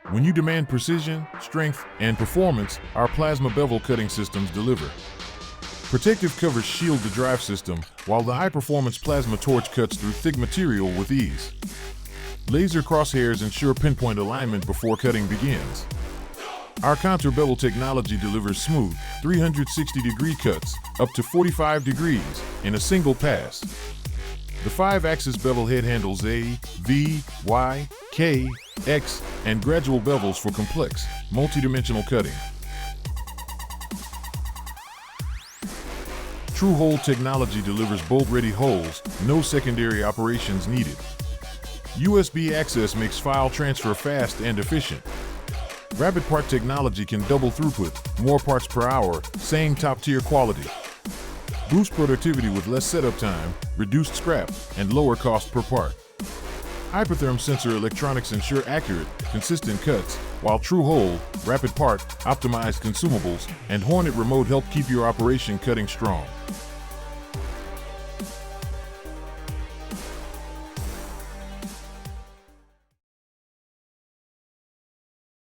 When you demand precision, strength, and performance, our plasma bevel cutting systems deliver. Protective covers shield the drive system, while the high-performance plasma torch cuts through thick material with ease. Laser crosshairs ensure pinpoint alignment before cutting begins. Our counter bevel technology delivers smooth, 360-degree cuts, up to 45 degrees, in a single pass. The 5-axis bevel head handles A, V, Y, K, X, and gradual bevels for complex, multidimensional cutting. True Hole technology delivers bolt-ready holes, no secondary operations needed. USB access makes file transfer fast and efficient. Rapid part technology can double throughput, more parts per hour, same top-tier quality. Boost productivity with less setup time, reduced scrap, and lower cost per part. Hypertherm Sensor electronics ensure accurate, consistent cuts, while True Hole, Rapid part, optimized consumables, and Hornet Remote Help keep your operation cutting strong.